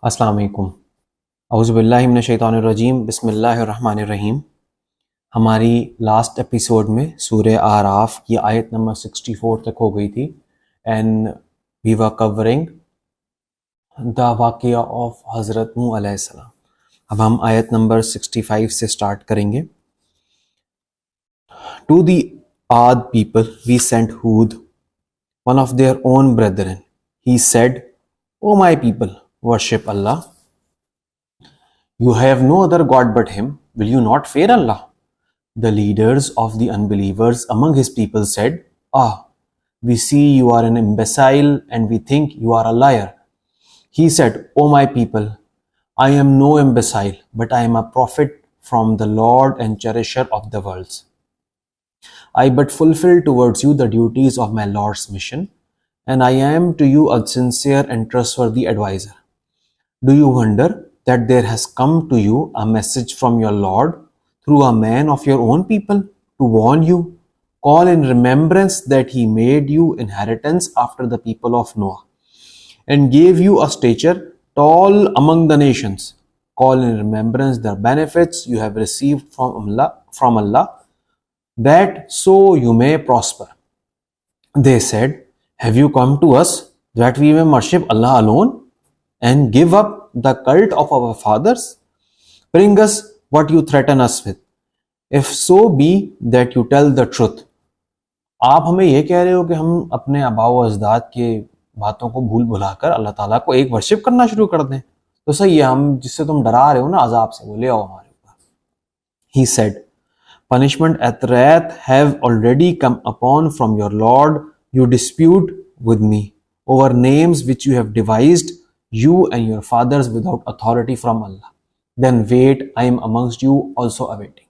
अस्सलाम वालेकुम। औज़ुबिल्लाहि मिनश्शैतानिर्रजीम बिस्मिल्लाहिर्रहमानिर्रहीम। हमारी लास्ट एपिसोड में सूरह आराफ की आयत नंबर 64 तक हो गई थी and we were covering the वाक़या ऑफ हज़रत नूह अलैहिस्सलाम। अब हम आयत नंबर 65 से स्टार्ट करेंगे। To the Aad people we sent Hud, one of their own brethren. He said, O my people, worship Allah. You have no other God but Him. Will you not fear Allah? The leaders of the unbelievers among His people said, Ah, we see you are an imbecile and we think you are a liar. He said, O my people, I am no imbecile, but I am a prophet from the Lord and cherisher of the worlds. I but fulfill towards you the duties of my Lord's mission, and I am to you a sincere and trustworthy advisor. Do you wonder that there has come to you a message from your Lord through a man of your own people to warn you? Call in remembrance that he made you inheritance after the people of Noah and gave you a stature tall among the nations. Call in remembrance the benefits you have received from Allah, that so you may prosper. They said, Have you come to us that we may worship Allah alone and give up the cult of our fathers? Bring us what you threaten us with, if so be that you tell the truth. आप हमें ये कह रहे हो कि हम अपने आबाओ अजदाद के बातों को भूल भुलाकर अल्लाह ताला को एक वर्शिप करना शुरू कर दें, तो सही है, हम जिससे तुम डरा रहे हो ना अजाब से, वो ले आओ हमारे ऊपर. He said, Punishment and wrath have already come upon from your Lord. You dispute with me over names which you have devised, you and your fathers, without authority from Allah. Then wait, I am amongst you also awaiting.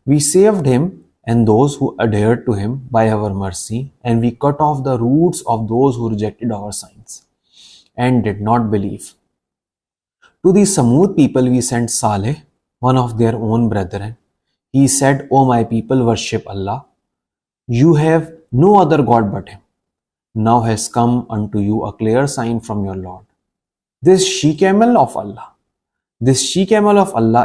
We saved him and those who adhered to him by our mercy, and we cut off the roots of those who rejected our signs and did not believe. To the Samud people we sent Saleh, one of their own brethren. He said, O my people, worship Allah. You have no other God but Him. Now has come unto you a clear sign from your Lord. This she-camel of Allah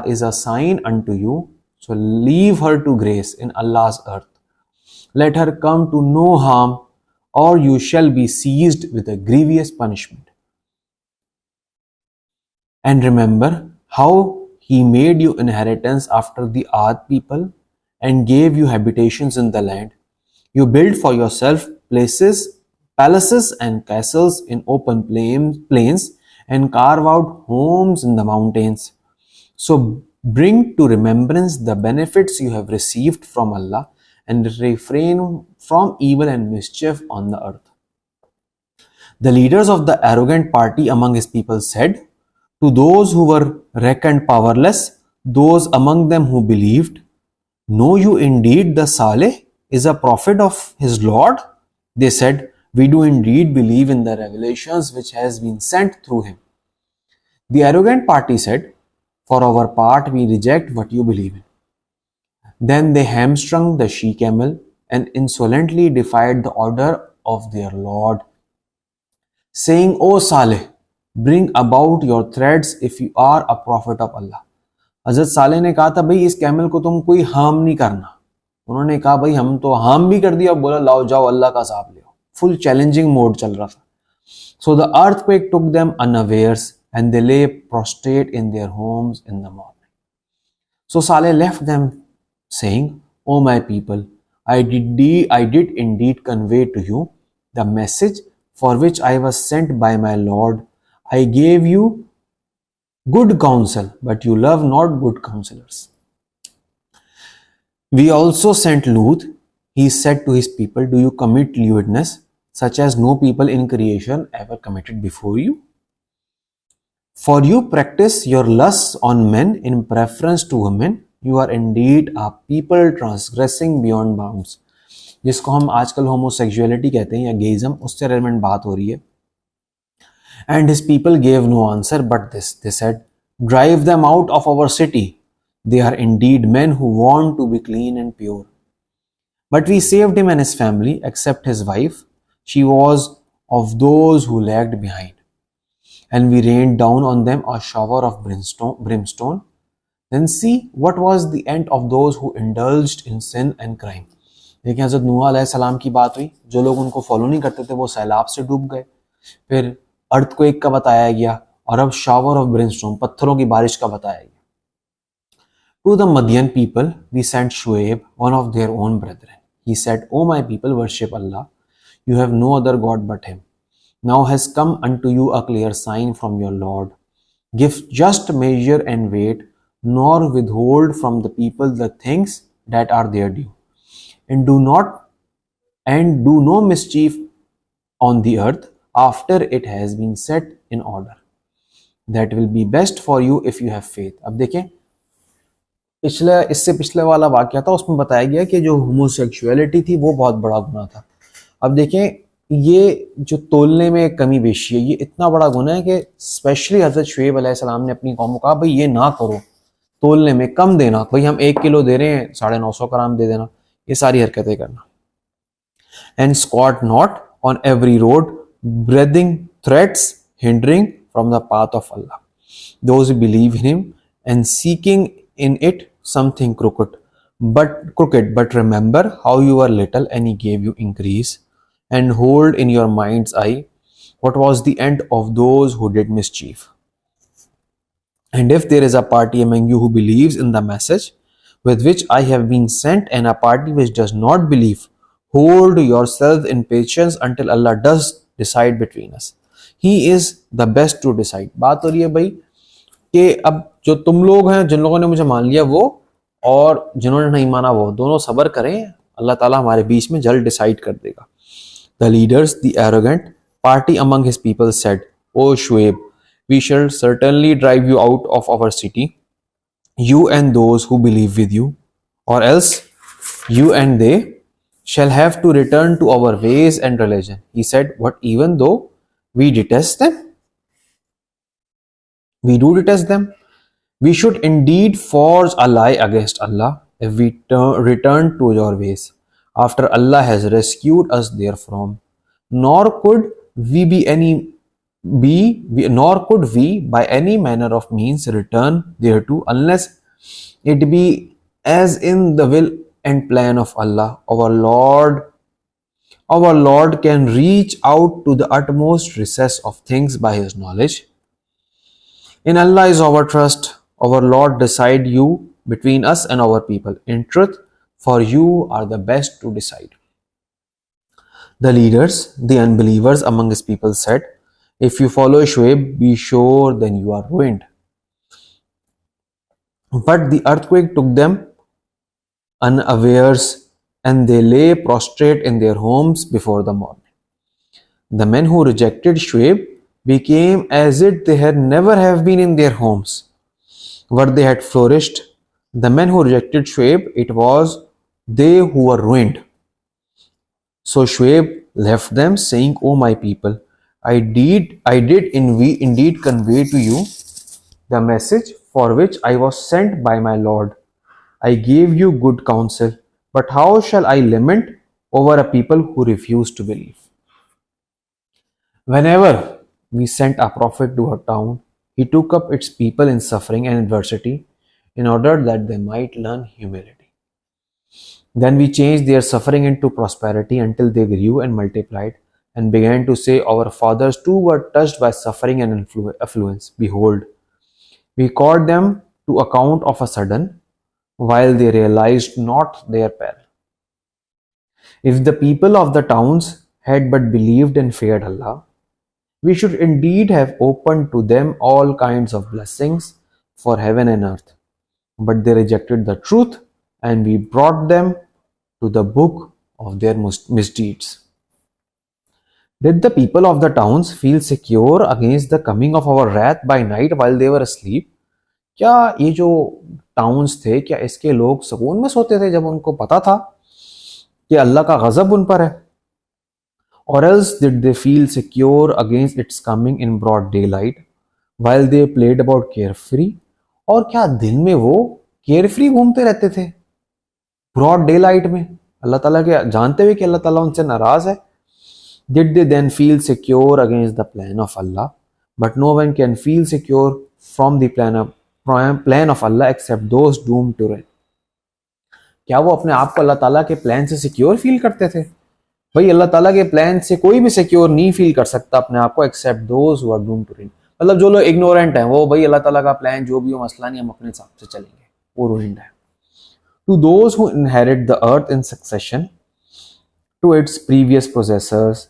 is a sign unto you, so leave her to grace in Allah's earth. Let her come to no harm, or you shall be seized with a grievous punishment. And remember how He made you inheritance after the Ad people and gave you habitations in the land. You build for yourself palaces and castles in open plains and carve out homes in the mountains. So bring to remembrance the benefits you have received from Allah and refrain from evil and mischief on the earth. The leaders of the arrogant party among his people said, to those who were reckoned powerless, those among them who believed, Know you indeed the Saleh is a prophet of his Lord? They said, We do indeed believe in the revelations which has been sent through him. The arrogant party said, For our part we reject what you believe in. Then they hamstrung the she-camel and insolently defied the order of their Lord, saying, O Saleh, bring about your threads if you are a prophet of Allah. हजरत साले ने कहा था, भाई इस camel को तुम कोई harm नहीं करना. उन्होंने कहा, भाई हम तो हार्म भी कर दिया, बोला लाओ जाओ अल्लाह का साथ ले आओ. फुल चैलेंजिंग मोड चल रहा था. So the earthquake took them unawares and they lay prostrate in their homes in the morning. So Saleh left them saying, O my people, I did indeed convey to you the message for which I was sent by my Lord. I gave you good counsel, but you love not good counselors. We also sent Lut. He said to his people, Do you commit lewdness, such as no people in creation ever committed before you? For you practice your lusts on men in preference to women. You are indeed a people transgressing beyond bounds. जिसको हम आजकल homosexuality कहते हैं या गेइज्म, उससे relevant बात हो रही है. And his people gave no answer but this. They said, Drive them out of our city. They are indeed men who want to be clean and pure. But we saved him and his family, except his wife. She was of those who lagged behind. and we rained down on them a shower of brimstone. Then see what was the end of those who indulged in sin and crime. देखिए हज़रत नूह अलैहिस्सलाम की बात हुई, जो लोग उनको follow नहीं करते थे वो सैलाब से डूब गए। फिर अर्थक्वेक का बताया गया, और अब शावर ऑफ ब्रिमस्टोन, पत्थरों की बारिश का बताया गया। To the Madian people we sent Shuaib, one of their own brethren. He said, O my people, worship Allah. You have no other God but Him. Now has come unto you a clear sign from your Lord. Give just measure and weight, nor withhold from the people the things that are their due. And do no mischief on the earth after it has been set in order. That will be best for you if you have faith. अब देखें, इससे पिछले वाला वाक्य था, उसमें बताया गया कि जो होमोसेक्सुअलिटी थी वो बहुत बड़ा गुनाह था। अब देखें, ये जो तोलने में कमी बेशी है, ये इतना बड़ा गुनाह है कि स्पेशली हज़रत शुएब अलैहिस्सलाम ने अपनी कौम को कहा, भाई ये ना करो, तोलने में कम देना, भाई हम 1 किलो दे रहे हैं 950 ग्राम दे देना, ये सारी हरकतें करना। And squat not on every road, breathing threats, hindering from the path of Allah. Those who believe in Him and seeking in it something crooked, but remember how you were little and He gave you increase, and hold in your mind's eye what was the end of those who did mischief. And if there is a party among you who believes in the message with which I have been sent, and a party which does not believe, hold yourselves in patience until Allah does decide between us. He is the best to decide. बात हो रही है भाई कि अब जो तुम लोग हैं, जिन लोगों ने मुझे मान लिया वो, और जिन्होंने नहीं माना वो, दोनों सब्र करें, अल्लाह ताला हमारे बीच में जल्द डिसाइड कर देगा। The leaders, the arrogant party among his people said, O Shuaib, we shall certainly drive you out of our city, you and those who believe with you, or else you and they shall have to return to our ways and religion. He said, what, even though we detest them? We do detest them. We should indeed forge a lie against Allah if we return to your ways, after Allah has rescued us therefrom. Nor could we by any manner of means return thereto, unless it be as in the will and plan of Allah. Our Lord can reach out to the utmost recess of things by His knowledge. In Allah is our trust. Our Lord decide you between us and our people. In truth, for you are the best to decide. The leaders, the unbelievers among His people said, if you follow Shuaib, be sure then you are ruined. But the earthquake took them unawares, and they lay prostrate in their homes before the morning. The men who rejected Shuaib became as if they had never have been in their homes, where they had flourished. The men who rejected Shuaib, it was they who were ruined. So Shuaib left them, saying, O my people, I did indeed convey to you the message for which I was sent by my Lord. I gave you good counsel, but how shall I lament over a people who refuse to believe? Whenever we sent a prophet to a town, he took up its people in suffering and adversity in order that they might learn humility. Then we changed their suffering into prosperity until they grew and multiplied and began to say, our fathers too were touched by suffering and affluence. Behold, we called them to account of a sudden, while they realized not their peril. If the people of the towns had but believed and feared Allah, we should indeed have opened to them all kinds of blessings for heaven and earth. But they rejected the truth, and we brought them to the book of their misdeeds. Did the people of the towns feel secure against the coming of our wrath by night while they were asleep? क्या ये जो towns थे, क्या इसके लोग सुकून में सोते थे जब उनको पता था कि अल्लाह का गजब उन पर है? Or else did they feel secure against its coming in broad daylight while they played about carefree? और क्या दिन में वो केयरफ्री घूमते रहते थे ब्रॉड डे लाइट में, अल्लाह ताला के जानते हुए कि अल्लाह ताला उनसे नाराज है? Did they then feel secure against the plan of Allah but no one can feel secure from the plan of Allah except those doomed to it. क्या वो अपने आप को अल्लाह ताला के प्लान से सिक्योर फील करते थे? भाई अल्लाह ताला के प्लान से कोई भी सिक्योर नहीं फील कर सकता अपने आप को accept those who are doomed to ruin. मतलब जो लोग इग्नोरेंट हैं वो भाई अल्लाह ताला का प्लान जो भी हो मसला नहीं, हम अपने हिसाब से चलेंगे, वो रुइंड है। To those who inherit the earth in succession to its previous possessors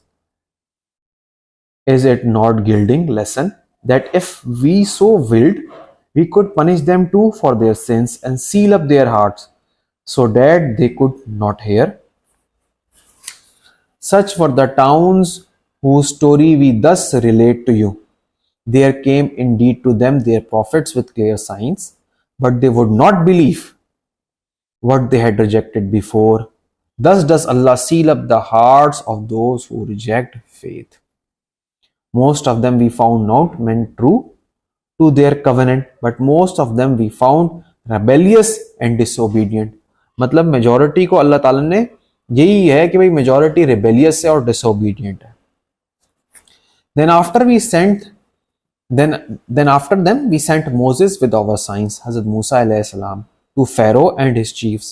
is it not gilding lesson that if we so willed we could punish them too for their sins and seal up their hearts so that they could not hear? Such were the towns whose story we thus relate to you. There came indeed to them their prophets with clear signs, but they would not believe what they had rejected before. Thus does Allah seal up the hearts of those who reject faith. Most of them we found not meant true to their covenant, but most of them we found rebellious and disobedient. मतलब majority को अल्लाह ताला ने यही है कि भाई majority rebellious है और डिसोबीडियंट है। Then after them we sent Moses with our signs, Hazrat Musa alayhi salam, to Pharaoh and his chiefs,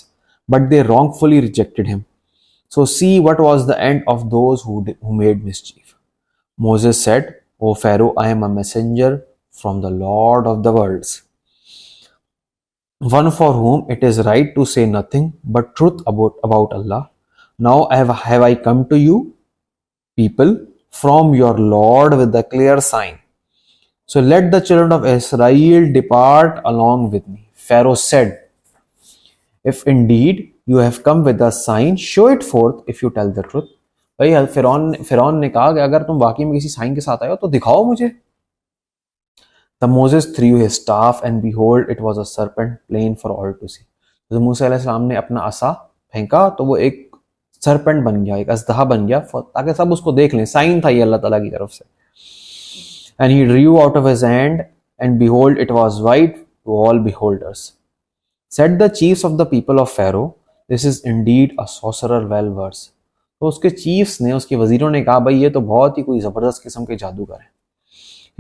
but they wrongfully rejected him. So see what was the end of those who made mischief. Moses said, O Pharaoh, I am a messenger from the Lord of the worlds, one for whom it is right to say nothing but truth about Allah. Now have I come to you, people, from your Lord with the clear sign. So let the children of Israel depart along with me. Pharaoh said, if indeed you have come with a sign, show it forth if you tell the truth. भाई फिरौन ने कहा कि अगर तुम वाकई में किसी साइन के साथ आए हो तो दिखाओ मुझे। The Moses threw his staff and behold it was a serpent plain for all to see. तो मूसा अलैहि सलाम ने अपना असा फेंका तो वो एक सरपेंट बन गया, एक अजदहा बन गया ताकि सब उसको देख लें, साइन था ये अल्लाह ताला की तरफ से। And he drew out of his hand and behold it was white to all beholders. Said the chiefs of the people of Pharaoh, this is indeed a sorcerer well versed. तो उसके chiefs ने, उसके वजीरों ने कहा भाई ये तो बहुत ही कोई जबरदस्त किस्म के जादूगर है।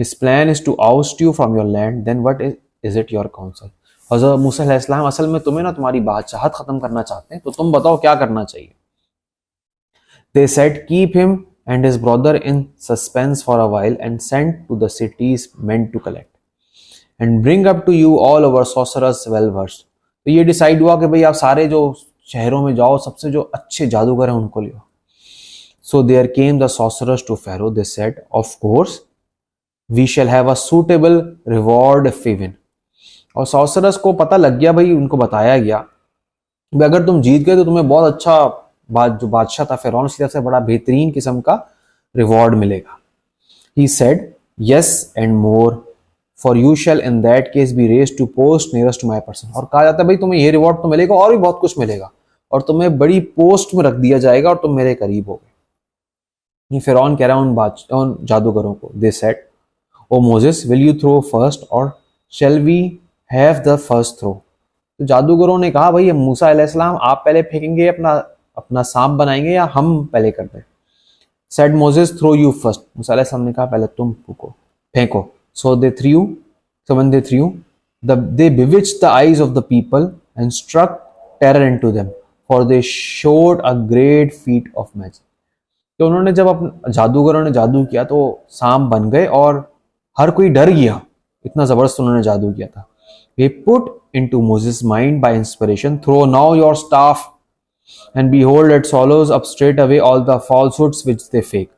His plan is to oust you from your land, then what is it your counsel? हज़रत मूसा अलैहिस्सलाम असल में तुम्हें ना तुम्हारी बादशाहत खत्म करना चाहते हैं, तो तुम बताओ क्या करना चाहिए। They said, keep him and his brother in suspense for a while and send to the cities meant to collect and bring up to you all our sorcerers well versed. तो ये डिसाइड हुआ कि भाई आप सारे जो शहरों में जाओ, सबसे जो अच्छे जादूगर हैं उनको ले आओ। So there came the sorcerers to Pharaoh. They said, of course, we shall have a suitable reward if we win. और sorcerers को पता लग गया भाई, उनको बताया गया कि अगर तुम जीत गए तो तुम्हें बहुत अच्छा जो बादशाह था फिरौन उसकी तरफ से बड़ा बेहतरीन किस्म का रिवॉर्ड मिलेगा। He said, yes and more, for you shall in that case be raised to post nearest to my person. और कहा जाता है भाई तुम्हें ये रिवॉर्ड तो मिलेगा और भी बहुत कुछ मिलेगा और तुम्हें बड़ी पोस्ट में रख दिया जाएगा और तुम मेरे करीब हो गए। ये फिरौन कह रहा है उन जादूगरों को। They said, O Moses will you throw first or shall we have the first throw. तो जादूगरों ने कहा भाई मूसा अलैहिस्सलाम आप पहले फेंकेंगे अपना सांप बनाएंगे या हम पहले कर दें। Said Moses throw you first. मूसा अलैहिस्सलाम ने कहा पहले तुम फेंको। So when they threw they bewitched the eyes of the people and struck terror into them, for they showed a great feat of magic. तो उन्होंने जब जादूगरों ने जादू किया तो सांप बन गए और हर कोई डर गया, इतना जबरदस्त उन्होंने जादू किया था। They put into Moses' mind by inspiration, throw now your staff and behold it swallows up straight away all the falsehoods which they fake.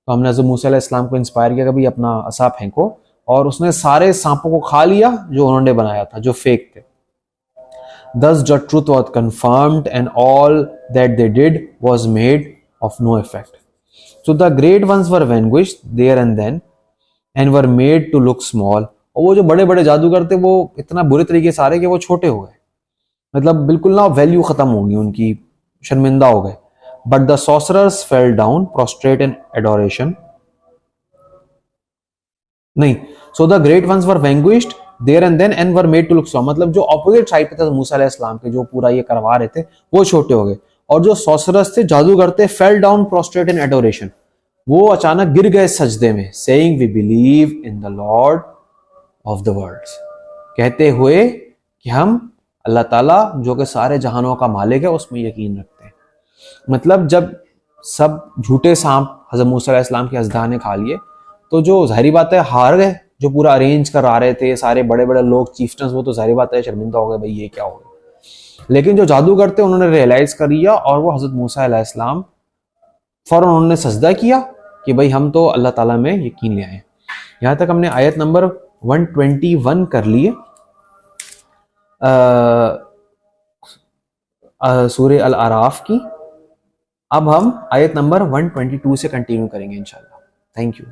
तो हमने हज़रत मूसा अलैहिस्सलाम को इंस्पायर किया कि भाई अपना असा फेंको और उसने सारे सांपों को खा लिया जो उन्होंने बनाया था, जो फेक थे। Thus the truth was confirmed and all that they did was made of no effect. So the great ones were vanquished there and then and were made to look small. और वो जो बड़े बड़े जादूगर थे वो इतना बुरे तरीके से आ रहे कि वो छोटे हो गए, मतलब बिल्कुल ना वैल्यू खत्म होगी उनकी, शर्मिंदा हो गए। But the sorcerers fell down prostrate in adoration. नहीं, so the great ones were vanquished there and then and were made to look small. मतलब जो ऑपोजिट साइड पे थे मूसा अलैहिस्सलाम के, जो पूरा ये करवा रहे थे, वो छोटे हो गए और जो sorcerers थे, जादूगर थे, fell down prostrate in adoration. वो अचानक गिर गए सजदे में, saying we believe in the lord of the worlds, कहते हुए कि हम अल्लाह ताला जो कि सारे जहानों का मालिक है उसमें यकीन रखते हैं। मतलब जब सब झूठे सांप हज़रत मूसा अलैहिस्सलाम के अज़दा ने खा लिए, तो जो ज़ाहिरी बात है हार गए, जो पूरा अरेंज करा रहे थे सारे बड़े बड़े लोग चीफ्टन्स, वो तो ज़ाहिरी बात है शर्मिंदा हो गए, भाई ये क्या हो गया। लेकिन जो जादूगर थे उन्होंने रियलाइज कर लिया और वो हज़रत मूसा अलैहिस्सलाम फौरन उन्होंने सजदा किया कि भाई हम तो अल्लाह ताला में यकीन ले आए। यहाँ तक हमने आयत नंबर 121 कर लिए सूरह अल आराफ की। अब हम आयत नंबर 122 से कंटिन्यू करेंगे इंशाल्लाह। Thank you.